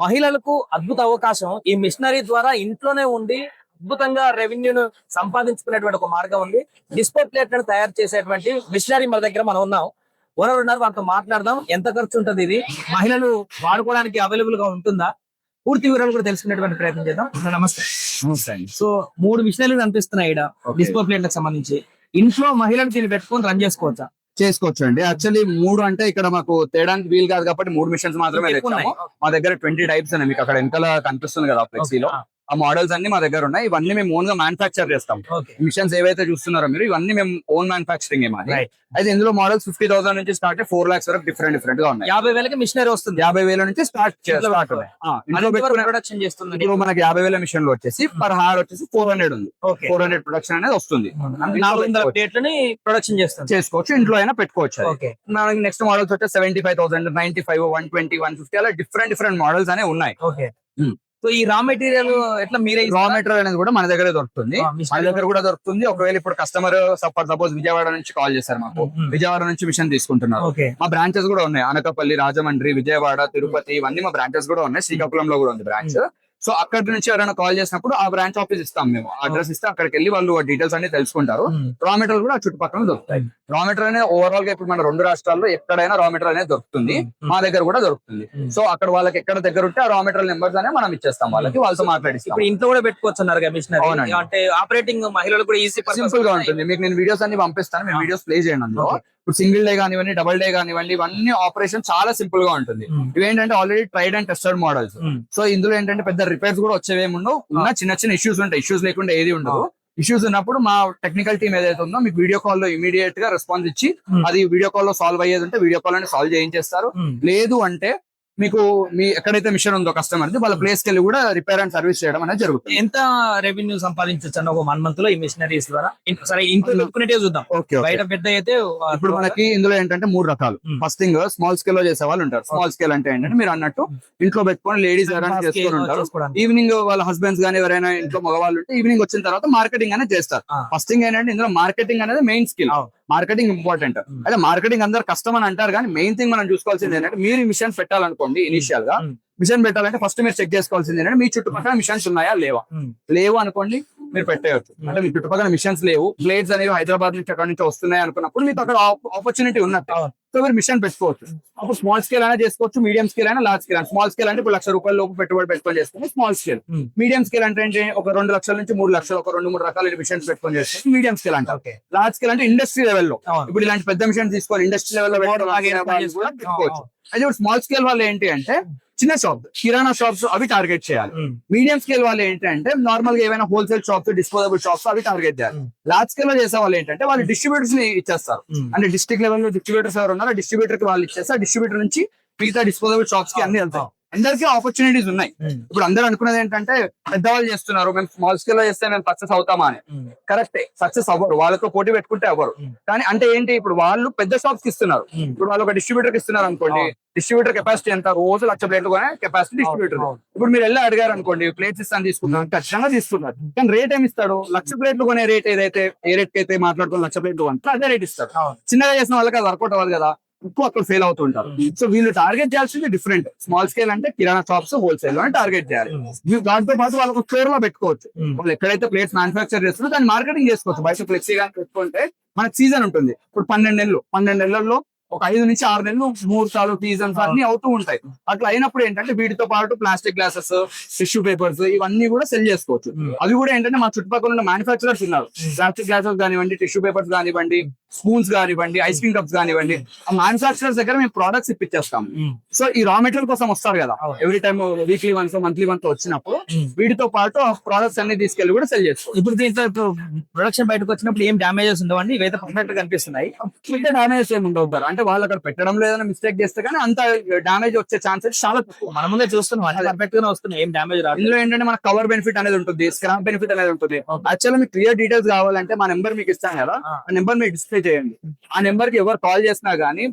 మహిళలకు అద్భుత అవకాశం. ఈ మిషనరీ ద్వారా ఇంట్లోనే ఉండి అద్భుతంగా రెవెన్యూను సంపాదించుకునేటువంటి ఒక మార్గం ఉంది. డిస్ప్లే ప్లేట్లను తయారు చేసేటువంటి మిషనరీ మన దగ్గర మనం ఉన్నాం. ఓనర్ ఉన్నారు, వారితో మాట్లాడదాం. ఎంత ఖర్చు ఉంటుంది, ఇది మహిళలు వాడుకోవడానికి అవైలబుల్ గా ఉంటుందా, పూర్తి వివరాలు కూడా తెలుసుకునేటువంటి ప్రయత్నం చేద్దాం. నమస్తే. సో 3 మిషనరీలు కనిపిస్తున్నాయి ఇక్కడ డిస్ప్లే ప్లేట్లకు సంబంధించి. ఇంట్లో మహిళలు దీన్ని పెట్టుకొని రన్ చేసుకోవచ్చా? చేసుకోవచ్చు అండి. యాక్చువల్లీ 3 అంటే ఇక్కడ మాకు తేడానికి వీలు కాదు కాబట్టి 3 మిషన్స్ మాత్రమే తెచ్చాము. మా దగ్గర 20 టైప్స్ ఉన్నాయి. మీకు అక్కడ వెనకాల కనిపిస్తుంది కదా ఫ్లెక్సీలో, ఆ మోడల్స్ అన్ని మా దగ్గర ఉన్నాయి. ఇవన్నీ మేము ఓన్ గా మ్యానుఫాక్చర్ చేస్తాం. మిషన్స్ ఏవైతే చూస్తున్నారో మీరు, ఇవన్నీ మేము ఓన్ మ్యానుఫాక్చరింగ్ మాది. అయితే ఇందులో మోడల్స్ 50,000 నుంచి స్టార్ట్ 4 lakhs వరకు డిఫరెంట్ గా ఉన్నాయి. 50,000కి మిషనరీ వస్తుంది. 50,000 నుంచి స్టార్ట్ ప్రొడక్షన్ చేస్తుంది. ఇప్పుడు మనకి 50,000 మిషన్ లో వచ్చేసి పర్ హార్ వచ్చేసి 400 ఉంది. 400 ప్రొడక్షన్ అనేది వస్తుంది. 400 ప్లేట్లని ప్రొడక్షన్ చేసుకోవచ్చు, ఇంట్లో అయినా పెట్టుకోవచ్చు. మనకి నెక్స్ట్ మోడల్స్ వచ్చే 75,000, 95, 120, 150 అలా డిఫరెంట్ మోడల్స్ అనేవి ఉన్నాయి. సో ఈ రా మెటీరియల్ ఎట్లా మీరే? రా మెటీరియల్ అనేది కూడా మన దగ్గరే దొరుకుతుంది. మన దగ్గర కూడా దొరుకుతుంది. ఒకవేళ ఇప్పుడు కస్టమర్ సపోజ్ విజయవాడ నుంచి కాల్ చేశారు మాకు, విజయవాడ నుంచి మిషన్ తీసుకుంటున్నారు. మా బ్రాంచెస్ కూడా ఉన్నాయి. అనకాపల్లి, రాజమండ్రి, విజయవాడ, తిరుపతి, ఇవన్నీ మా బ్రాంచెస్ కూడా ఉన్నాయి. శ్రీకాకుళంలో కూడా ఉంది బ్రాంచ్. సో అక్కడి నుంచి ఎవరైనా కాల్ చేసినప్పుడు ఆ బ్రాంచ్ ఆఫీస్ ఇస్తాం మేము. అడ్రస్ ఇస్తే అక్కడికి వెళ్ళి వాళ్ళు డీటెయిల్స్ అన్ని తెలుసుకుంటారు. రా మెటీరియల్ కూడా చుట్టుపక్కల దొరుకుతాయి. రా మెటీరియల్ అనేది ఓవరాల్ గా ఇప్పుడు మన 2 రాష్ట్రాల్లో ఎక్కడైనా రా మెటీరియల్ అనేది దొరుకుతుంది. మా దగ్గర కూడా దొరుకుతుంది. సో అక్కడ వాళ్ళకి ఎక్కడ దగ్గర ఉంటే ఆ రా మెటీరియల్ నెంబర్స్ అనేది మనం ఇచ్చేస్తాం వాళ్ళకి, వాళ్ళతో మాట్లాడిస్తాం. ఇప్పుడు ఇంట్లో కూడా పెట్టుకోవచ్చు అన్నారు మిషనరీ. అంటే ఆపరేటింగ్ మహిళలు కూడా ఈజీ, సింపుల్ గా ఉంటుంది. మీకు నేను వీడియోస్ అన్ని పంపిస్తాను, మీరు వీడియోస్ ప్లే చేయండి. అందులో ఇప్పుడు సింగిల్ డే కానివ్వండి, డబుల్ డే కానివ్వండి, ఇవన్నీ ఆపరేషన్ చాలా సింపుల్ గా ఉంటుంది. ఇవేంటంటే already tried and tested models. So ఇందులో ఏంటంటే పెద్ద రిపేర్స్ కూడా వచ్చేవేముండవు. ఉన్న చిన్న ఇష్యూస్ ఉంటాయి. ఇష్యూస్ లేకుండా ఏది ఉండదు. ఇష్యూస్ ఉన్నప్పుడు మా టెక్నికల్ టీమ్ ఏదైతే ఉందో మీకు వీడియో కాల్ లో ఇమీడియట్ గా రెస్పాన్స్ ఇచ్చి, అది వీడియో కాల్ లో సాల్వ్ అయ్యేది ఉంటే వీడియో కాల్ అని సాల్వ్ చేయించేస్తారు. లేదు అంటే మీకు మీ ఎక్కడైతే మిషన్ ఉందో కస్టమర్ వాళ్ళ ప్లేస్ కి వెళ్ళి కూడా రిపేర్ అండ్ సర్వీస్ చేయడం అనేది జరుగుతుంది. ఎంత రెవెన్యూ సంపాదించవచ్చు ఒక 1 month లో ఈ మిషనరీస్ ద్వారా? సరే, ఇంట్లో పెట్టుకునేటే చూద్దాం. బయట పెద్ద అయితే ఇప్పుడు మనకి ఇందులో ఏంటంటే 3 రకాలు. ఫస్ట్ థింగ్ స్మాల్ స్కేల్ లో చేసే వాళ్ళు ఉంటారు. స్మాల్ స్కేల్ అంటే ఏంటంటే మీరు అన్నట్టు ఇంట్లో పెట్టుకొని లేడీస్ ఎవరైనా చేసుకొని ఉంటారు. ఈవినింగ్ వాళ్ళ హస్బెండ్స్ గానీ ఎవరైనా ఇంట్లో మగవాళ్ళు ఉంటే ఈవినింగ్ వచ్చిన తర్వాత మార్కెటింగ్ అనేది చేస్తారు. ఫస్ట్ థింగ్ ఏంటంటే ఇందులో మార్కెటింగ్ అనేది మెయిన్ స్కిల్. Marketing important. అయితే మార్కెటింగ్ అందరు కష్టం అని అంటారు, కానీ మెయిన్ థింగ్ మనం చూసుకోవాల్సింది ఏంటంటే మీరు మిషన్ పెట్టాలనుకోండి. ఇనిషియల్ గా మిషన్ పెట్టాలంటే ఫస్ట్ మీరు చెక్ చేసుకోవాల్సింది ఏంటంటే మీ చుట్టుపక్కల మిషన్స్ ఉన్నాయా లేవు అనుకోండి, మీరు పెట్టేయచ్చు. అంటే మీ చుట్టుపక్కల మిషన్స్ లేవు, ప్లేట్స్ అనేవి హైదరాబాద్ నుంచి అక్కడ నుంచి వస్తున్నాయి అనుకున్నప్పుడు మీకు అక్కడ ఆపర్చునిటీ ఉన్నట్టు. సో మీరు మిషన్ పెట్టుకోవచ్చు. అప్పుడు స్మాల్ స్కేల్ అయినా చేసుకోవచ్చు, మీడియం స్కేల్ అయినా, లార్జ్ స్కేల్. స్మాల్ స్కేల్ అంటే ఇప్పుడు ₹1,00,000 లోపు పెట్టుబడి పెట్టుకొని చేసుకుని స్మాల్ స్కేల్. మీడియం స్కేల్ అంటే ఒక 2 లక్షల నుంచి 3 లక్షలు, ఒక 2-3 రకాల మిషన్స్ పెట్టుకొని చేసుకుని మీడియం స్కేల్ అంటే. లార్జ్ స్కేల్ అంటే ఇండస్ట్రీ లెవెల్లో ఇప్పుడు ఇలాంటి పెద్ద మిషన్ తీసుకొని ఇండస్ట్రీ లెవెల్లో పెట్టుకోవచ్చు. అయితే ఇప్పుడు స్మాల్ స్కేల్ వాళ్ళు ఏంటి అంటే చిన్న షాప్, కిరాణా షాప్స్, అవి టార్గెట్ చేయాలి. మీడియం స్కేల్ వాళ్ళు ఏంటంటే నార్మల్ గా ఏమైనా హోల్సేల్ షాప్స్, డిస్పోజబుల్ షాప్స్, అవి టార్గెట్ చేయాలి. లార్జ్ స్కేల్ లో చేసే వాళ్ళు ఏంటంటే వాళ్ళు డిస్ట్రిబ్యూటర్స్ ని ఇచ్చేస్తారు. అంటే డిస్ట్రిక్ట్ లెవెల్ లో డిస్ట్రిబ్యూటర్స్ ఎవరు ఉన్నారో డిస్ట్రిబ్యూటర్ కి వాళ్ళు ఇచ్చేస్తారు. డిస్ట్రిబ్యూటర్ నుంచి మిగతా డిస్పోజబుల్ షాప్స్ కి అన్ని వెళ్తాయి. అందరికీ ఆపర్చునిటీస్ ఉన్నాయి. ఇప్పుడు అందరూ అనుకున్నది ఏంటంటే పెద్దవాళ్ళు చేస్తున్నారు, మేము స్మాల్ స్కేల్ లో చేస్తే మేము సక్సెస్ అవుతామా అని. కరెక్టే, సక్సెస్ అవ్వరు. వాళ్ళతో పోటీ పెట్టుకుంటే అవ్వరు. కానీ అంటే ఏంటి, ఇప్పుడు వాళ్ళు పెద్ద షాప్స్ కి ఇస్తున్నారు. ఇప్పుడు వాళ్ళు ఒక డిస్ట్రిబ్యూటర్ కి ఇస్తున్నారు అనుకోండి, డిస్ట్రిబ్యూటర్ కెపాసిటీ ఎంత, రోజు 1,00,000 ప్లేట్లు కొనే కెపాసిటీ డిస్ట్రిబ్యూటర్. ఇప్పుడు మీరు వెళ్ళి అడిగారు అనుకోండి, ప్లేట్స్ ఇస్తాను తీసుకున్నాను, ఖచ్చితంగా తీసుకున్నారు. కానీ రేట్ ఏమి ఇస్తాడు? 1,00,000 ప్లేట్లు కొనే రేట్ ఏదైతే ఏ రేట్ కి అయితే మాట్లాడుకుని 1,00,000 ప్లేట్లు కొంటే అదే రేట్ ఇస్తారు. చిన్నగా చేసిన వాళ్ళకి అది వర్కౌట్ అవ్వాలి కదా, ఎక్కువ అక్కడ ఫెయిల్ అవుతుంటారు. సో వీళ్ళు టార్గెట్ చేయాల్సింది డిఫరెంట్. స్మాల్ స్కేల్ అంటే కిరాణా షాప్స్, హోల్సేల్ లో టార్గెట్ చేయాలి. దాంతో పాటు వాళ్ళకు స్టోర్ లో పెట్టుకోవచ్చు. వాళ్ళు ఎక్కడైతే ప్లేట్స్ మ్యానుఫాక్చర్ చేస్తున్నారో దాన్ని మార్కెటింగ్ చేసుకోవచ్చు. బయట ఫ్లెక్సీ కానీ పెట్టుకుంటే మనకి సీజన్ ఉంటుంది. ఇప్పుడు 12 నెలల్లో ఒక 5 నుంచి 6 నెలలు ముహూర్తాలు, సీజన్స్ అన్ని అవుతూ ఉంటాయి. అట్లా అయినప్పుడు ఏంటంటే వీటితో పాటు ప్లాస్టిక్ గ్లాసెస్, టిష్యూ పేపర్స్, ఇవన్నీ కూడా సెల్ చేసుకోవచ్చు. అవి కూడా ఏంటంటే మా చుట్టుపక్కల ఉన్న మ్యానుఫాక్చరర్స్ ఉన్నారు. ప్లాస్టిక్ గ్లాసెస్ కానివ్వండి, టిష్యూ పేపర్స్ కానివ్వండి, స్పూన్స్ కానివ్వండి, ఐస్ క్రీమ్ కప్స్ కానివ్వండి, ఆ మ్యానుఫాక్చరర్స్ దగ్గర మేము ప్రొడక్ట్స్ ఇప్పించేస్తాం. సో ఈ రా మెటీరియల్ కోసం వస్తారు కదా, every time weekly once, monthly once వచ్చినప్పుడు వీటితో పాటు ఆ ప్రొడక్ట్స్ అన్ని తీసుకెళ్లి కూడా సెల్ చేసుకోవచ్చు. ఇప్పుడు దీంట్లో ప్రొడక్షన్ బయటకు వచ్చినప్పుడు ఏం డామేజెస్ ఉండవండి? ఇవైతే పర్ఫెక్ట్ గా కనిపిస్తున్నాయి. డామేజెస్ ఏమి ఉండవు. అంటే వాళ్ళు అక్కడ పెట్టడం లేదని మిస్టేక్ చేస్తే కానీ అంత డామేజ్ వచ్చే ఛాన్సెస్ చాలా తక్కువ. మన ముందే చూస్తున్నాం, పర్ఫెక్ట్ గానే వస్తున్నాయి, ఏం డామేజ్ రాదు. ఇందులో ఏంటంటే మన కవర్ బెనిఫిట్ అనేది ఉంటుంది, స్క్రాప్ బెనిఫిట్ అనేది ఉంటుంది. యాక్చువల్గా మీకు క్లియర్ డీటెయిల్స్ కావాలంటే మా నెంబర్ మీకు ఇస్తాను కదా, ఆ నెంబర్ మీకు డిస్ప్లే చేయండి. ఆ నెంబర్ కి ఎవరు కాల్ చేసినా గానీ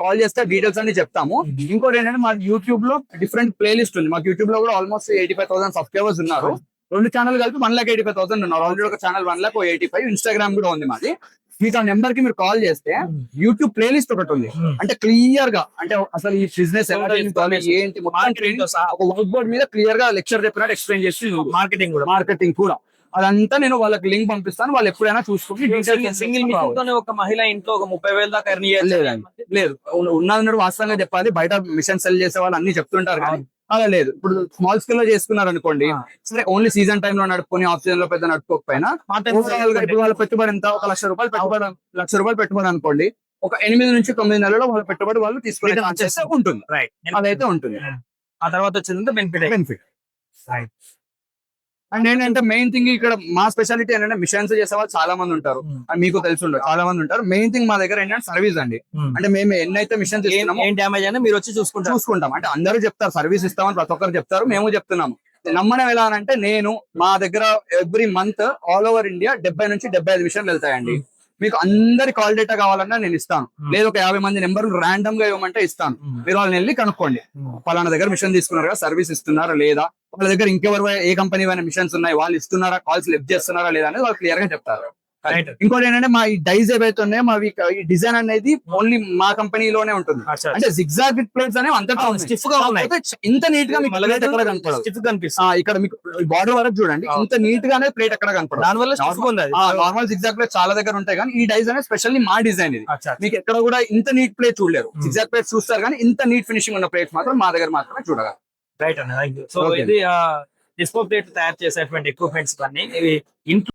కాల్ చేస్తే డీటెయిల్స్ అన్ని చెప్తాము. ఇంకోటి ఏంటంటే మా యూట్యూబ్ లో డిఫరెంట్ ప్లేలిస్ట్ ఉంది. మాకు యూట్యూబ్ లో కూడా ఆల్మోస్ట్ 85,000 సబ్స్క్రైబర్స్ ఉన్నారు. 2 ఛానల్ కలిపి 1,85,000 ఉన్నారు. ఆల్రెడీ ఒక ఛానల్ 1,85,000. ఇన్స్టాగ్రామ్ కూడా ఉంది మాది. మీకు ఆ నెంబర్ కి మీరు కాల్ చేస్తే యూట్యూబ్ ప్లేలిస్ట్ ఒకటి ఉంది. అంటే క్లియర్ గా అంటే అసలు ఈ బిజినెస్ ఎలా చేసుకోవాలి ఏంటి మొత్తం training ఒక వైట్ బోర్డ్ మీద క్లియర్ గా లెక్చర్ చెప్పినట్టు ఎక్స్ప్లెయిన్ చేసి మార్కెటింగ్ కూడా అదంతా నేను వాళ్ళకి లింక్ పంపిస్తాను. వాళ్ళు ఎప్పుడైనా చూసుకుని సింగిల్ మిషన్ తోనే ఒక మహిళ ఇంట్లో ఒక 30,000 దాకా ఎర్న్ లేదు ఉన్నది వాస్తవంగా చెప్పాలి. బయట మిషన్ సెల్ చేసే వాళ్ళు అన్ని చెప్తుంటారు కానీ అలా లేదు. ఇప్పుడు స్మాల్ స్కేల్ లో చేసుకున్నారు అనుకోండి, సరే ఓన్లీ సీజన్ టైమ్ లో నడుపుకొని ఆఫ్ సీజన్ లో పెద్ద నడుపుకోకపోయినా ఇప్పుడు వాళ్ళ పెట్టుబడి ఎంత ఒక ₹1,00,000 పెట్టుబడి అనుకోండి, ఒక 8 నుంచి 9 నెలల్లో వాళ్ళ పెట్టుబడి వాళ్ళు తీసుకునే ఛాన్సెస్ ఉంటుంది. అదైతే ఉంటుంది. ఆ తర్వాత వచ్చిందంటే బెనిఫిట్. అండ్ ఏంటంటే మెయిన్ థింగ్ ఇక్కడ మా స్పెషాలిటీ ఏంటంటే మిషన్స్ చేసే వాళ్ళు చాలా మంది ఉంటారు, అండ్ మీకు తెలిసి ఉండదు చాలా మంది ఉంటారు. మెయిన్ థింగ్ మా దగ్గర ఏంటంటే సర్వీస్ అండి. అంటే మేము ఎన్నైతే మిషన్స్ ఏం డ్యామేజ్ అయినా మీరు వచ్చి చూసుకుంటాం. అంటే అందరూ చెప్తారు సర్వీస్ ఇస్తామని, ప్రతి ఒక్కరు చెప్తారు, మేము చెప్తున్నాము. నమ్మడం ఎలా అంటే నేను మా దగ్గర every month all over India 70 నుంచి 75 మిషన్లు వెళ్తాయండి. మీకు అందరి కాల్ డేటా కావాలన్నా నేను ఇస్తాను, లేదు ఒక 50 మంది నెంబర్లు ర్యాండమ్ గా ఇవ్వమంటే ఇస్తాను. మీరు వాళ్ళని వెళ్ళి కనుక్కోండి, పలానా దగ్గర మిషన్ తీసుకున్నారు కదా, సర్వీస్ ఇస్తున్నారా లేదా, వాళ్ళ దగ్గర ఇంకెవరు ఏ కంపెనీ మిషన్స్ ఉన్నాయి, వాళ్ళు ఇస్తున్నారా, కాల్స్ లిఫ్ట్ చేస్తున్నారా లేదా అనేది వాళ్ళు క్లియర్ గా చెప్తారు. ఇంకోటి ఏంటంటే మా ఈ డైస్ ఏవైతే ఉన్నాయో మావి ఈ డిజైన్ అనేది ఓన్లీ మా కంపెనీలోనే ఉంటుంది. అంటే జిగ్జాగ్ ప్లేట్స్ అనేవి అంతటా స్టిఫ్ గా ఉన్నాయి. ఇంత నీట్ గా మీకు ప్లేట్ ఎక్కడ కనపడదు. ఇక్కడ మీకు బార్డర్ వరకు చూడండి, ఇంత నీట్ గానే ప్లేట్ ఎక్కడ కనపడదు. నార్మల్ జిగ్జాగ్ ప్లేట్ చాలా దగ్గర ఉంటాయి కానీ ఈ డైజ్ అనేది స్పెషల్లీ మా డిజైన్ ఇది. మీకు ఎక్కడ కూడా ఇంత నీట్ ప్లేట్ చూడలేరు. జిగ్జాగ్ ప్లేట్ చూస్తారు కానీ ఇంత నీట్ ఫినిషింగ్ ఉన్న ప్లేట్స్ మాత్రం మా దగ్గర మాత్రమే చూడగలరు. రైట్ అన్న. సో ఇది డిస్పో ప్లేట్ తయారు చేసేటువంటి ఎక్విప్మెంట్స్ అన్ని ఇవి ఇంట్లో